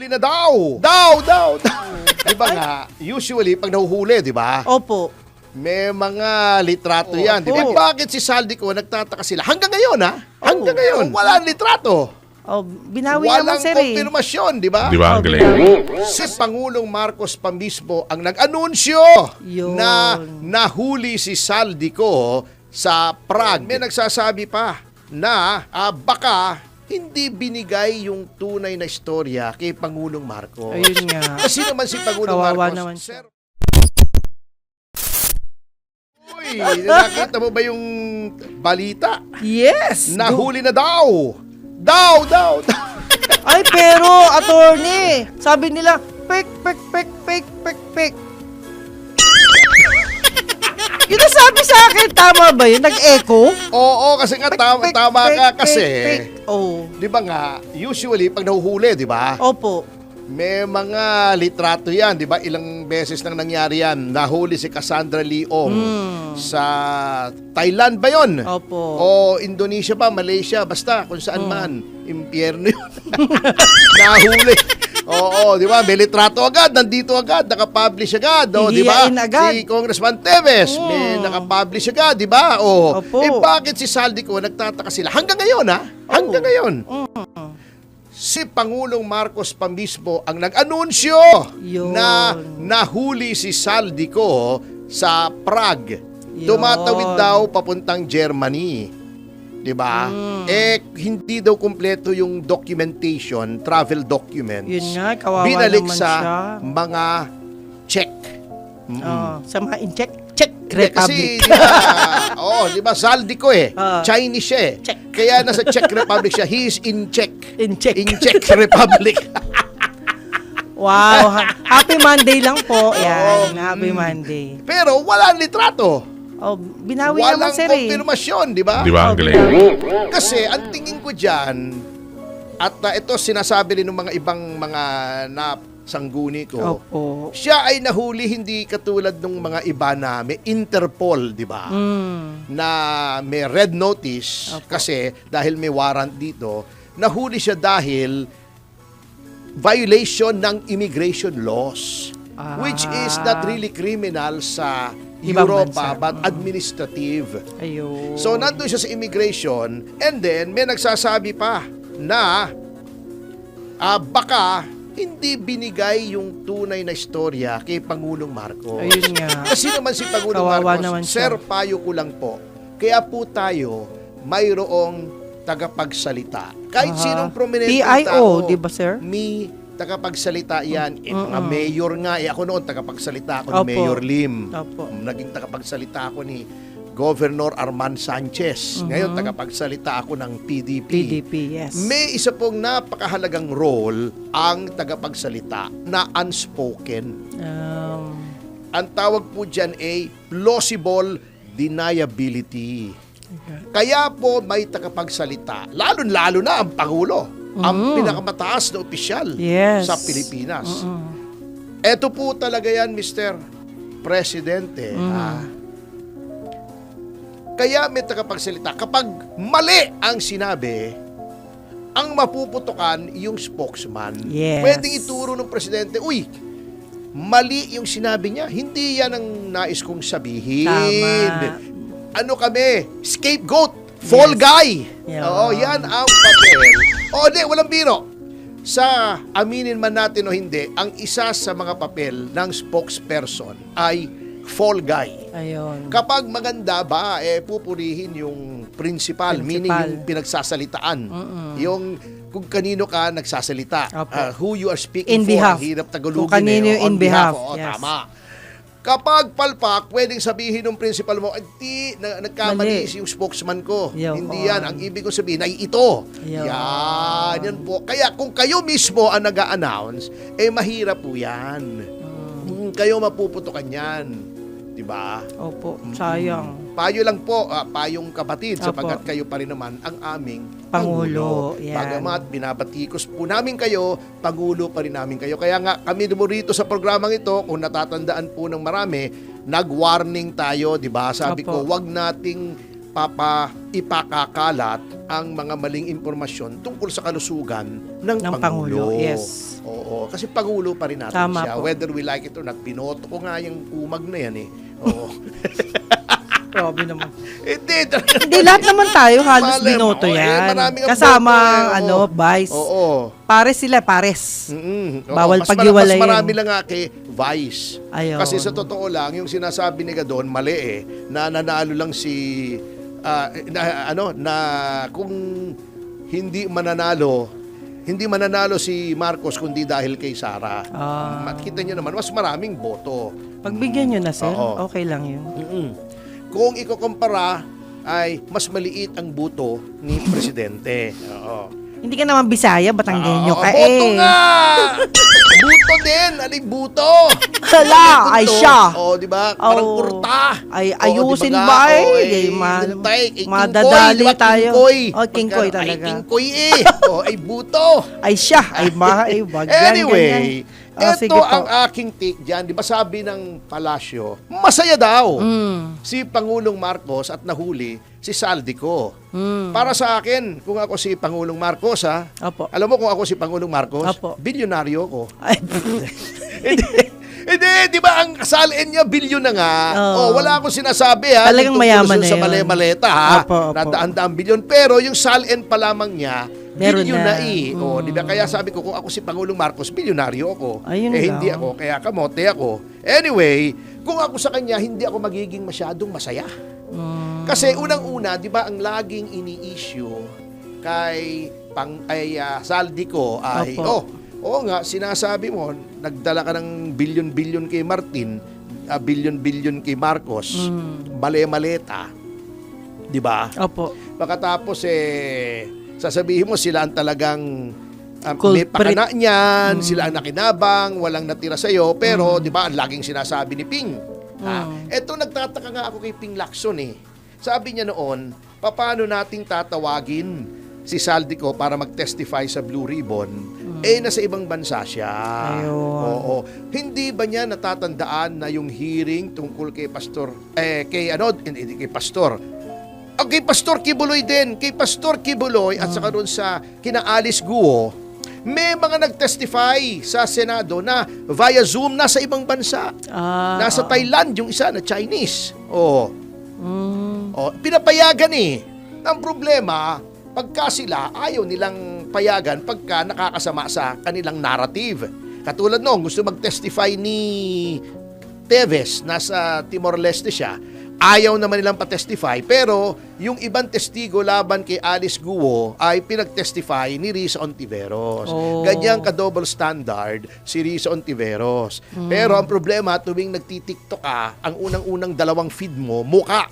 Nahuli na daw! Daw! Di ba nga, usually, pag nahuhuli, di ba? Opo. May mga litrato yan, di ba? Opo. Bakit si Saldico, nagtataka sila? Hanggang ngayon, ha? Hanggang ngayon, wala litrato. Oh, binawi naman, Walang sir, konfirmasyon, di ba? Di ba? Ang galing. Si Pangulong Marcos pa mismo ang nag-anunsyo Yun. na nahuli si Saldico sa Prague. May nagsasabi pa na baka hindi binigay yung tunay na istorya kay Pangulong Marcos. Ayun nga. Kasi naman si Pangulong Kawawa Marcos, naman sir. Uy, nakita mo ba yung balita? Yes! Nahuli na daw! Daw! Ay, pero, attorney, sabi nila, pek. Yun ang sabi sa akin, tama ba yun? Nag-echo? Oo, kasi nga tama ka kasi. Oh. Di ba nga, usually pag nahuhuli, di ba? Opo. May mga litrato yan, di ba? Ilang beses nang nangyari yan. Nahuli si Cassandra Leong sa Thailand ba yun? Opo. O Indonesia ba, Malaysia, basta kung saan man. Impyerno yun. Nahuli. Oo, di ba? May litrato agad, nandito agad, nakapublish agad. O, di ba? Hihiyain agad. Si Congressman Teves, may nakapublish agad, di ba? O, Opo. bakit si Saldico, nagtataka sila? Hanggang ngayon, ha? Hanggang ngayon. Si Pangulong Marcos pa mismo ang nag-anunsyo Yun. na nahuli si Saldico sa Prague. Yun. Tumatawid daw papuntang Germany. 'Di ba? Hindi daw kumpleto yung documentation, travel documents. Yun nga, kawawa Binalik naman sa siya. mga Czech. Sa mga Czech Kasi, Republic. di ba, Saldico Chinese siya Czech. Kaya nasa Czech Republic siya. He is in Czech. In Czech. In Czech Republic. Wow. Happy Monday lang po. Yan, happy Monday. Pero wala litrato. Oh, binawi Walang naman, sir, konfirmasyon, di ba? Di ba? Ang galing. Kasi ang tingin ko dyan, at ito sinasabi rin ng mga ibang mga sangguni ko, Opo. siya ay nahuli hindi katulad ng mga iba na may Interpol, di ba? Na may red notice kasi dahil may warrant dito, nahuli siya dahil violation ng immigration laws, which is not really criminal sa Ibang Europa, bansa. but administrative. Ayun. So, nandun siya sa immigration, and then, may nagsasabi pa na baka hindi binigay yung tunay na istorya kay Pangulong Marcos. Ayun nga. Kasi naman si Pangulong Kawawa Marcos, naman sir, siya. payo ko lang po, kaya po tayo mayroong tagapagsalita. Kahit sinong prominente PIO, tao, di ba, sir? tagapagsalita yan. Mga mayor nga. Ako noon, tagapagsalita ako ni Opo. Mayor Lim. Opo. Naging tagapagsalita ako ni Governor Arman Sanchez. Ngayon, tagapagsalita ako ng PDP. PDP, yes. May isa pong napakahalagang role ang tagapagsalita na unspoken. Ang tawag po dyan ay plausible deniability. Kaya po may tagapagsalita, lalo-lalo na ang Pangulo. Ang pinakamataas na opisyal Yes. sa Pilipinas. Ito po talaga yan, Mr. Presidente. Kaya may tagapagsalita. Kapag mali ang sinabi, ang mapuputukan yung spokesman. Yes. Pwedeng ituro ng Presidente, uy, mali yung sinabi niya. Hindi yan ang nais kong sabihin. Tama. Ano kami? Scapegoat. Fall guy. Yeah. Oo, yan ang papel. Di, walang biro. Sa aminin man natin o hindi, ang isa sa mga papel ng spokesperson ay fall guy. Ayun. Kapag maganda ba, pupurihin yung principal, meaning yung pinagsasalitaan. Yung kung kanino ka nagsasalita. Opo. Who you are speaking In for. behalf. Hirap tagalogin. Kung kanino yung in On behalf. Oo, Yes. tama. Kapag palpak, pwedeng sabihin ng principal mo, nagkamali Mali. yung spokesman ko. Yo, Hindi yan. Ang ibig ko sabihin ay ito. Yo. Yan po. Kaya kung kayo mismo ang nag-a-announce, mahirap po yan. Kayo mapuputukan yan. Diba? Opo, sayang. Payo lang po, payong kapatid, Opo. sapagkat kayo pa rin naman ang aming Pangulo. Yan. Bagamat binabatikos po namin kayo, Pangulo pa rin namin kayo. Kaya nga kami rito sa programang ito, kung natatandaan po ng marami, nag-warning tayo, di ba? Sabi Opo. ko, wag nating ipakakalat ang mga maling impormasyon tungkol sa kalusugan ng Pangulo. Yes. Oo, kasi Pangulo pa rin natin Tama siya. po. Whether we like it or not, binoto ko nga yung kumag na yan eh. Oo. Grabe naman. Hindi, Hindi, lahat naman tayo halos Malay mo. binoto yan. Maraming ang Kasama, boto, Vice. Oo. Pares sila, pares. Oo, Bawal mas paghiwalayin. Mas marami lang nga kay Vice. Ayun. Kasi sa totoo lang, yung sinasabi ni Gadon, mali eh, na nanalo lang si, na kung hindi mananalo si Marcos kundi dahil kay Sara. Makita niyo naman, mas maraming boto. Pagbigyan nyo na, sir. Oo. Okay lang yun. Kung ikukumpara, ay mas maliit ang boto ni Presidente. Oo. Hindi ka naman Bisaya, Batanggenyo ka boto eh. nga! Buto din! Aling buto! Hala, ay siya. O, di ba? Parang Oo. kurta. Ay, O, ayusin di ba eh? ay, Ay, Kingkoy, madadali di ba? tayo. Kingkoy. Oh, Kingkoy Pagka- talaga. Ay, Kingkoy eh. O, ay buto. Ay siya, ay wag yan, Anyway, ganyan. Sige ito po. ang aking take dyan. Di ba sabi ng palasyo, masaya daw si Pangulong Marcos at nahuli si Saldico. Para sa akin, kung ako si Pangulong Marcos, Opo. alam mo kung ako si Pangulong Marcos, Opo. bilyonaryo ko. Ay, Hindi, di ba ang salin niya bilyon na nga. Oo. Wala akong sinasabi ha. Talagang Tungkol mayaman na sa yun. mali-maleta ha. Opo, opo. Na daan-daang bilyon. Pero yung salin pa lamang niya, Meron bilyon na. na eh. O, di ba? Kaya sabi ko, kung ako si Pangulong Marcos, bilyonaryo ako. Ayun lang. Hindi ako, kaya kamote ako. Anyway, kung ako sa kanya, hindi ako magiging masyadong masaya. Kasi unang-una, di ba, ang laging ini-issue kay Saldico ay, Opo. Oo nga, sinasabi mo, nagdala ka ng bilyon-bilyon kay Martin, bilyon-bilyon kay Marcos, mali-maleta. Di ba? Opo. Pagkatapos sasabihin mo sila ang talagang may Culprit. pakana niyan, sila ang nakinabang, walang natira sa'yo, pero di ba, ang laging sinasabi ni Ping. Eto, nagtataka nga ako kay Ping Lacson eh. Sabi niya noon, paano nating tatawagin si Saldico para mag-testify sa Blue Ribbon? Nasa ibang bansa siya. Ayun. Oo. Hindi ba niya natatandaan na yung hearing tungkol kay Pastor, kay Pastor, kay Pastor Kibuloy din, kay Pastor Kibuloy at saka doon sa kina Alice Guo, may mga nag-testify sa Senado na via Zoom nasa ibang bansa. Nasa Thailand yung isa na Chinese. Pinapayagan eh. Ang problema, pagka sila ayaw nilang payagan pagka nakakasama sa kanilang narrative. Katulad noong gusto mag-testify ni Teves, nasa Timor-Leste siya, ayaw naman nilang pa-testify, pero yung ibang testigo laban kay Alice Guo ay pinag-testify ni Risa Ontiveros. Ganyang ka-double standard si Risa Ontiveros. Pero ang problema, tuwing nagtitiktok ka, ang unang-unang dalawang feed mo, muka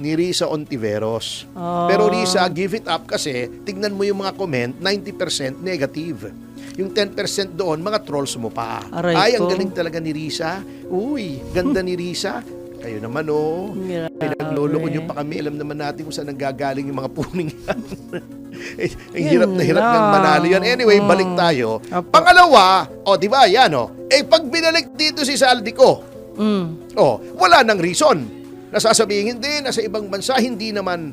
ni Risa Ontiveros. Pero Risa, give it up kasi tignan mo yung mga comment, 90% negative. Yung 10% doon, mga trolls mo pa. Aray Ang ko. galing talaga ni Risa. Uy, ganda ni Risa. Kayo naman pinagloloko nyo pa kami. Alam naman natin kung saan nanggagaling yung mga puning yan. Ang hirap na hirap ng manalo yan. Anyway, balik tayo. Apo. Pangalawa, di ba, yan pag binalik dito si Saldico, wala nang reason. Nasasabihin hindi, nasa ibang bansa, hindi naman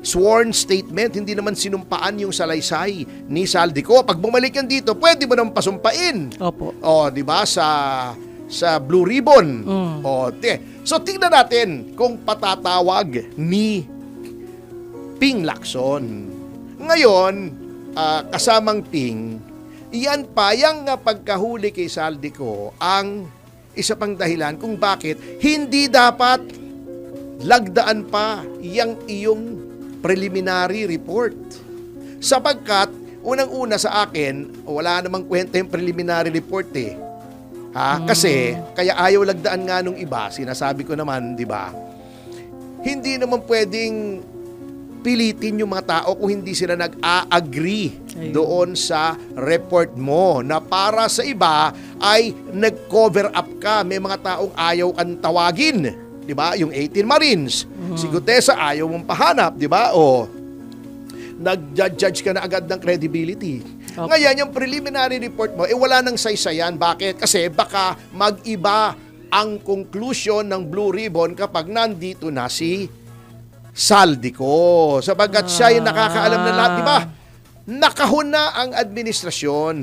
sworn statement, hindi naman sinumpaan yung salaysay ni Saldico. Pag bumalik yan dito, pwede mo naman pasumpain. Opo. Di ba, sa Blue Ribbon. So, tingnan natin kung patatawag ni Ping Lacson. Ngayon, kasamang Ping, iyan pa, yung pagkahuli kay Saldico, ang isa pang dahilan kung bakit hindi dapat lagdaan pa iyong preliminary report. Sapagkat, unang-una sa akin, wala namang kwenta yung preliminary report eh. Kasi, kaya ayaw lagdaan nga nung iba, sinasabi ko naman, di ba? Hindi naman pwedeng pilitin yung mga tao kung hindi sila nag-a-agree doon sa report mo na para sa iba ay nag-cover up ka. May mga taong ayaw kang tawagin. Di ba? Yung 18 Marines. Si Gutesa ayaw mong pahanap. Di ba? Nag-judge ka na agad ng credibility. Okay. Ngayon, yung preliminary report mo, wala nang saysayan. Bakit? Kasi baka mag-iba ang conclusion ng Blue Ribbon kapag nandito na si Saldico. Sapagkat siya yung nakakaalam na lahat, di ba? Nakahon na ang administrasyon.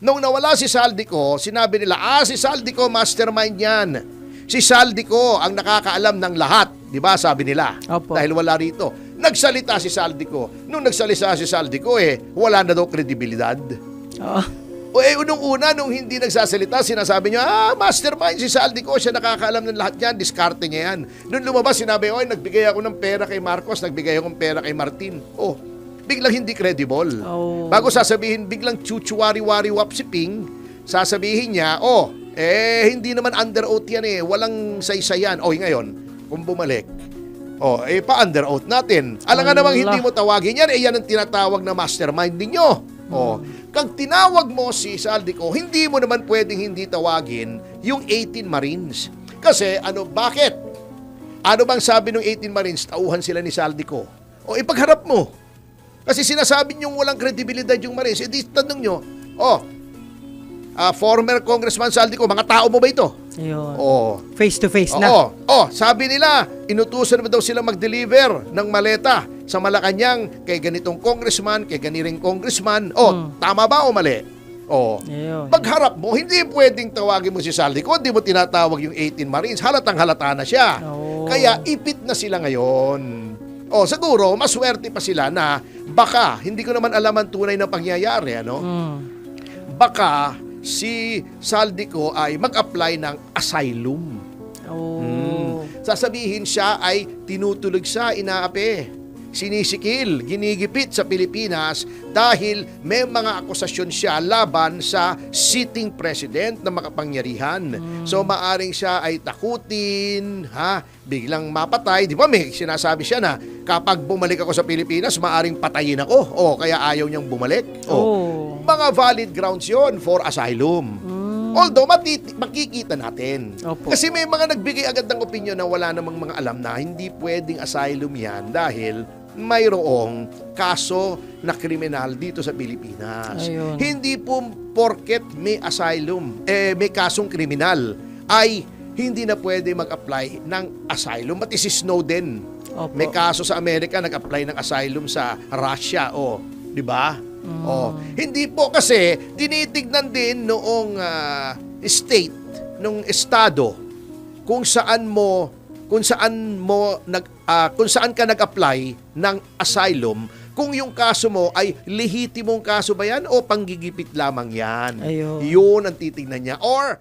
Nung nawala si Saldico, sinabi nila, si Saldico, mastermind yan. Si Saldico ang nakakaalam ng lahat. Di ba? Sabi nila. Opo. Dahil wala rito. Nagsalita si Saldico. Nung nagsalita si Saldico, wala na daw kredibilidad. Unang-una, nung hindi nagsasalita, sinasabi niyo, mastermind si Saldico, siya nakakaalam ng lahat yan, diskarte niya yan. Nung lumabas, sinabi, nagbigay ako ng pera kay Marcos, nagbigay ako ng pera kay Martin. Biglang hindi credible. Bago sasabihin, biglang chuchuwari-wari-wap si Ping, sasabihin niya, hindi naman under oath yan walang saysayan. Ngayon, kung bumalik, pa-under oath natin. Alam nga namang hindi mo tawagin yan, yan ang tinatawag na mastermind ninyo. Kag tinawag mo si Saldico, hindi mo naman pwedeng hindi tawagin yung 18 Marines. Kasi, bakit? Ano bang sabi ng 18 Marines? Tauhan sila ni Saldico. Ipagharap mo. Kasi sinasabi niyong walang kredibilidad yung Marines. Tanong nyo, former Congressman Saldico, mga tao mo ba ito? Ayun. Face to face na. Sabi nila, inutusan mo daw sila mag-deliver ng maleta sa Malacanang kay ganitong congressman, kay ganiring congressman. Tama ba o mali? Pagharap mo, hindi pwedeng tawagin mo si Saldico, hindi mo tinatawag yung 18 Marines. Halatang halata na siya. Kaya ipit na sila ngayon. Siguro, maswerte pa sila na baka, hindi ko naman alam ang tunay na pangyayari, baka si Saldico ay mag-apply ng asylum. Sasabihin siya ay tinutulog sa inaapi, sinisikil, ginigipit sa Pilipinas dahil may mga akusasyon siya laban sa sitting president na makapangyarihan. So maaring siya ay takutin, biglang mapatay. Di ba may sinasabi siya na kapag bumalik ako sa Pilipinas, maaring patayin ako. Kaya ayaw niyang bumalik. Mga valid grounds yon for asylum. Although, makikita natin. Kasi may mga nagbigay agad ng opinion na wala namang mga alam na hindi pwedeng asylum yan dahil mayroong kaso na kriminal dito sa Pilipinas. Hindi po porket may asylum, may kasong kriminal, ay hindi na pwede mag-apply ng asylum. Pati si Snowden, may kaso sa Amerika, nag-apply ng asylum sa Russia. Di ba? Hindi po kasi tinitignan din noong state, nung estado kung saan ka nag-apply ng asylum, kung yung kaso mo ay lehitimong kaso ba yan o panggigipit lamang yan. Yun ang titignan niya. Or